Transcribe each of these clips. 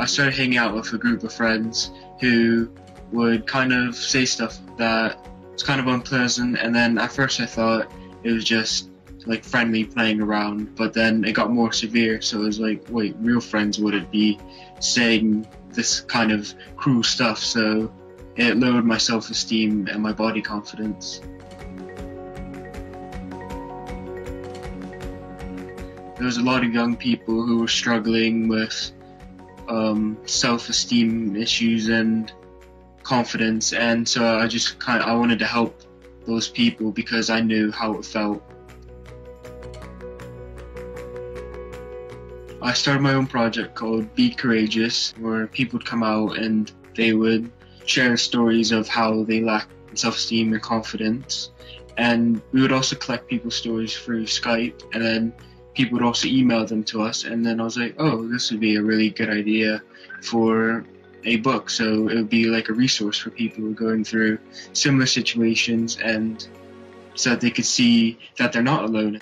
I started hanging out with a group of friends who would kind of say stuff that was kind of unpleasant, and then at first I thought it was just like friendly playing around, but then it got more severe, so it was like, wait, real friends wouldn't be saying this kind of cruel stuff, so it lowered my self-esteem and my body confidence. There was a lot of young people who were struggling with self-esteem issues and confidence, and so I wanted to help those people because I knew how it felt. I started my own project called Be Courageous, where people would come out and they would share stories of how they lack self-esteem and confidence, and we would also collect people's stories through Skype, and then people would also email them to us, and then I was like, oh, this would be a really good idea for a book, so it would be like a resource for people who are going through similar situations, and so that they could see that they're not alone.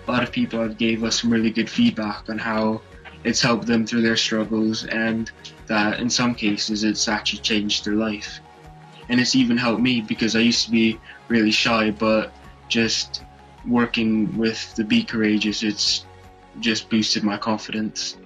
A lot of people have gave us some really good feedback on how it's helped them through their struggles, and that in some cases it's actually changed their life. And it's even helped me because I used to be really shy, but just working with the Be Courageous, it's just boosted my confidence.